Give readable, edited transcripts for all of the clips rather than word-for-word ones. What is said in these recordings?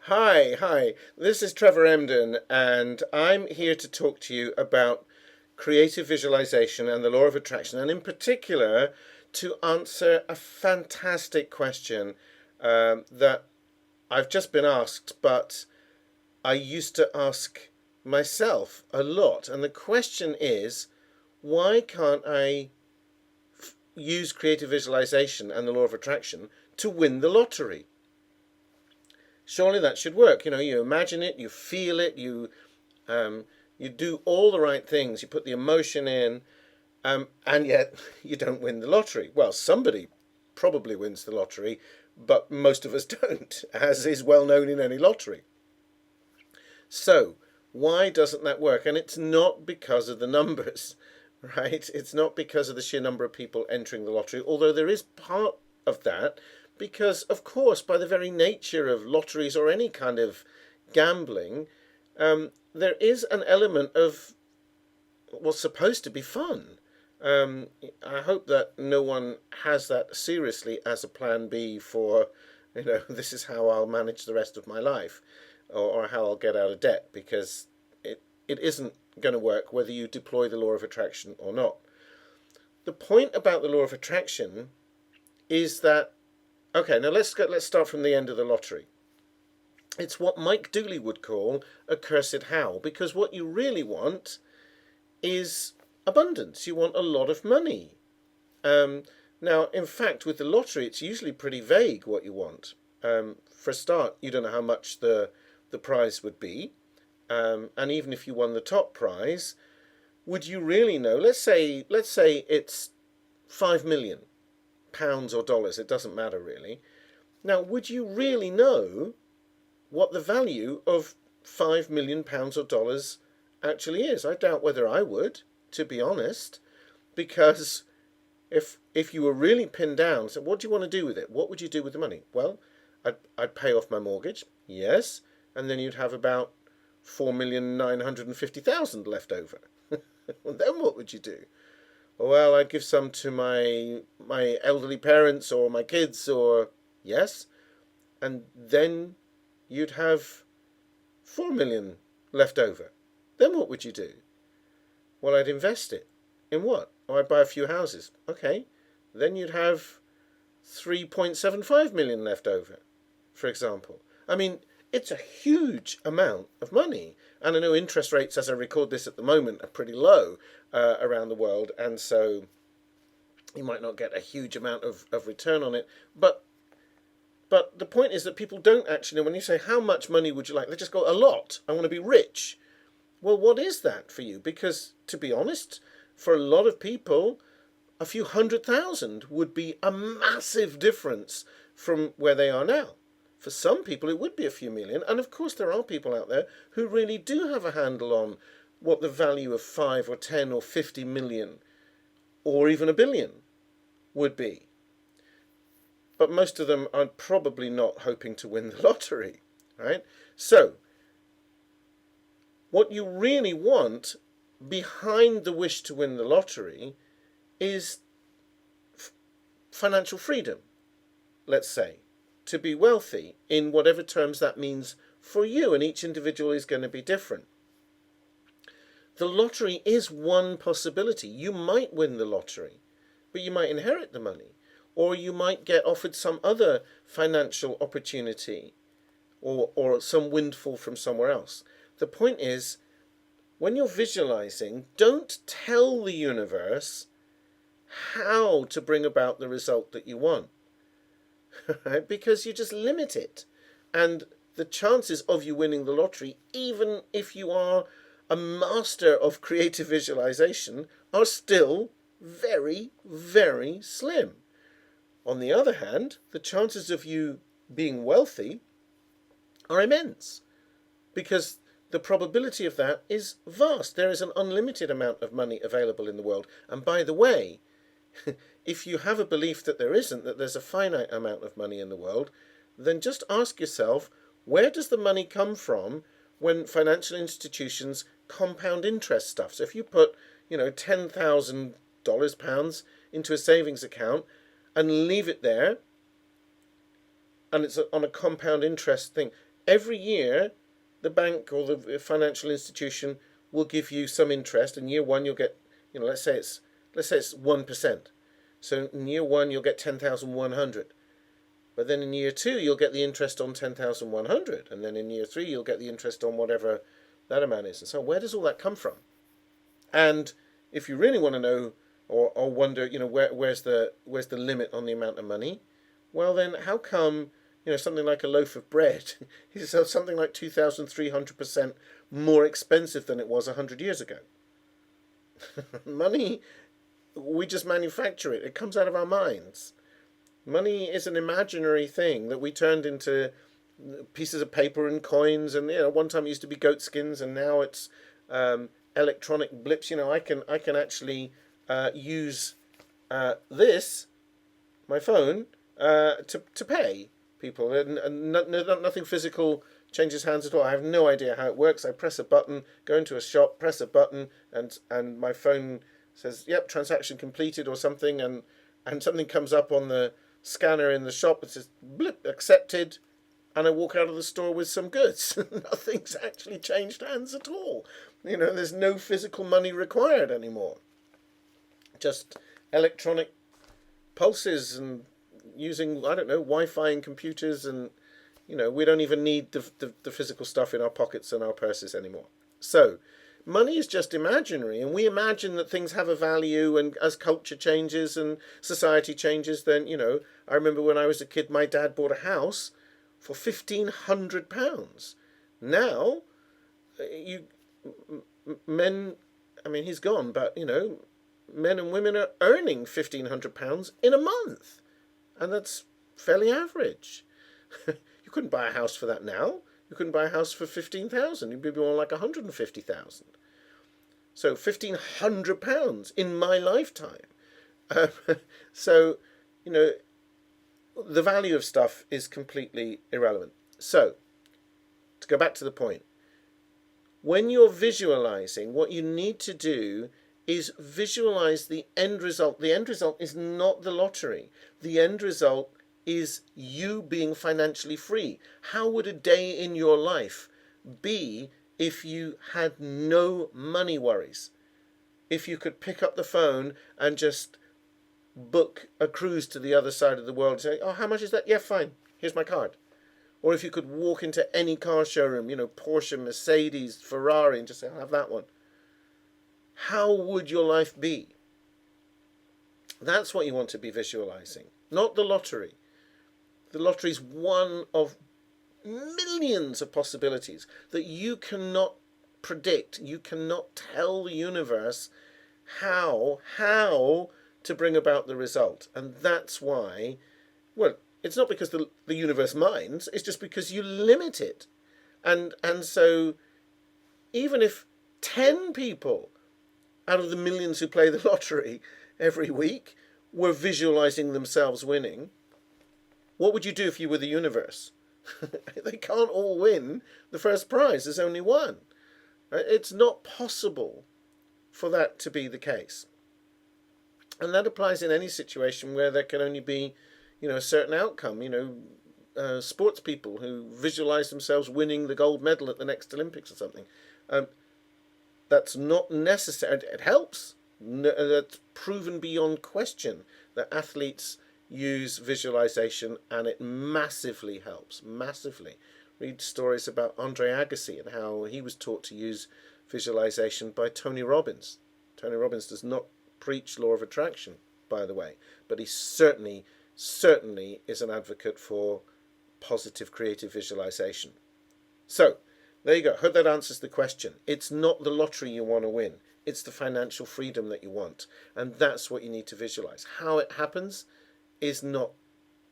Hi. This is Trevor Emdon, and I'm here to talk to you about creative visualization and the law of attraction, and in particular to answer a fantastic question that I've just been asked, but I used to ask myself a lot. And the question is, why can't I use creative visualization and the law of attraction to win the lottery? Surely that should work. You imagine it, you feel it, you do all the right things, you put the emotion in, and yet you don't win the lottery. Well, somebody probably wins the lottery, but most of us don't, as is well known in any lottery. So, why doesn't that work? And it's not because of the numbers, right? It's not because of the sheer number of people entering the lottery, although there is part of that, because, of course, by the very nature of lotteries or any kind of gambling, there is an element of what's supposed to be fun. I hope that no one has that seriously as a plan B for, this is how I'll manage the rest of my life, or how I'll get out of debt, because it isn't going to work whether you deploy the law of attraction or not. The point about the law of attraction is that, okay, now let's start from the end of the lottery. It's what Mike Dooley would call a cursed how, because what you really want is abundance. You want a lot of money. Now, in fact, with the lottery, it's usually pretty vague what you want. For a start, you don't know how much the prize would be. And even if you won the top prize, would you really know? Let's say it's £5 million or dollars. It doesn't matter really. Now, would you really know what the value of £5 million or dollars actually is? I doubt whether I would, to be honest, because if you were really pinned down, so what do you want to do with it? What would you do with the money? Well, I'd pay off my mortgage, yes, and then you'd have about 4,950,000 left over. Well, then what would you do? Well, I'd give some to my elderly parents or my kids, or yes, and then you'd have 4 million left over. Then what would you do? Well, I'd invest it. In what? Oh, I'd buy a few houses. Okay. Then you'd have 3.75 million left over, for example. I mean, it's a huge amount of money. And I know interest rates, as I record this at the moment, are pretty low around the world. And so you might not get a huge amount of return on it. But the point is that people don't actually, when you say, how much money would you like? They just go, a lot. I want to be rich. Well, what is that for you? Because, to be honest, for a lot of people, a few 100,000 would be a massive difference from where they are now. For some people, it would be a few million. And of course, there are people out there who really do have a handle on what the value of 5 or 10 or 50 million or even a billion would be. But most of them are probably not hoping to win the lottery, right? So, what you really want behind the wish to win the lottery is financial freedom, let's say, to be wealthy in whatever terms that means for you, and each individual is going to be different. The lottery is one possibility. You might win the lottery, but you might inherit the money, or you might get offered some other financial opportunity, or some windfall from somewhere else. The point is, when you're visualizing, don't tell the universe how to bring about the result that you want, right? Because you just limit it. And the chances of you winning the lottery, even if you are a master of creative visualization, are still very, very slim. On the other hand, the chances of you being wealthy are immense, because the probability of that is vast. There is an unlimited amount of money available in the world. And by the way, if you have a belief that there isn't, that there's a finite amount of money in the world, then just ask yourself, where does the money come from when financial institutions compound interest stuff? So if you put, $10,000, pounds into a savings account and leave it there, and it's on a compound interest thing, every year the bank or the financial institution will give you some interest. In year one, you'll get, let's say it's 1%. So in year one, you'll get 10,100. But then in year two, you'll get the interest on 10,100, and then in year three, you'll get the interest on whatever that amount is. And so, where does all that come from? And if you really want to know or wonder, where's the limit on the amount of money? Well, then how come something like a loaf of bread is something like 2,300% more expensive than it was 100 years ago? Money, we just manufacture it. It comes out of our minds. Money is an imaginary thing that we turned into pieces of paper and coins, and one time it used to be goat skins, and now it's electronic blips. I can actually use this, my phone, to pay people, and nothing physical changes hands at all. I have no idea how it works. I press a button, go into a shop, press a button, and my phone says, "Yep, transaction completed," or something, and something comes up on the scanner in the shop that says blip accepted, and I walk out of the store with some goods. Nothing's actually changed hands at all. There's no physical money required anymore. Just electronic pulses and using, I don't know, Wi-Fi and computers, and we don't even need the physical stuff in our pockets and our purses anymore. So money is just imaginary, and we imagine that things have a value, and as culture changes and society changes, then, I remember when I was a kid, my dad bought a house for £1,500. Now, men, I mean, he's gone, but, men and women are earning £1,500 in a month, and that's fairly average. You couldn't buy a house for that now. You couldn't buy a house for 15,000. You'd be more like 150,000. So £1,500 in my lifetime. So, the value of stuff is completely irrelevant. So, to go back to the point, when you're visualizing, what you need to do is visualize the end result. The end result is not the lottery. The end result is you being financially free. How would a day in your life be if you had no money worries? If you could pick up the phone and just book a cruise to the other side of the world and say, "Oh, how much is that? Yeah, fine. Here's my card." Or if you could walk into any car showroom, Porsche, Mercedes, Ferrari, and just say, "I'll have that one." How would your life be? That's what you want to be visualizing, not the lottery. The lottery is one of millions of possibilities that you cannot predict. You cannot tell the universe how to bring about the result. And that's why, well, it's not because the universe minds, it's just because you limit it. And so even if 10 people out of the millions who play the lottery every week were visualizing themselves winning, what would you do if you were the universe? They can't all win the first prize. There's only one. It's not possible for that to be the case. And that applies in any situation where there can only be, a certain outcome. Sports people who visualize themselves winning the gold medal at the next Olympics or something. That's not necessary. It helps. That's proven beyond question that athletes use visualization, and it massively helps. Massively. Read stories about Andre Agassi and how he was taught to use visualization by Tony Robbins. Tony Robbins does not preach law of attraction, by the way, but he certainly is an advocate for positive creative visualization. So, there you go. Hope that answers the question. It's not the lottery you want to win. It's the financial freedom that you want. And that's what you need to visualize. How it happens is not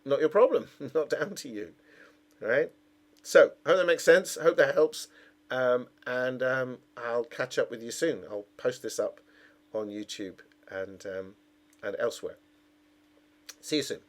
your problem, not down to you. All right? So, I hope that makes sense. I hope that helps. And I'll catch up with you soon. I'll post this up on YouTube and elsewhere. See you soon.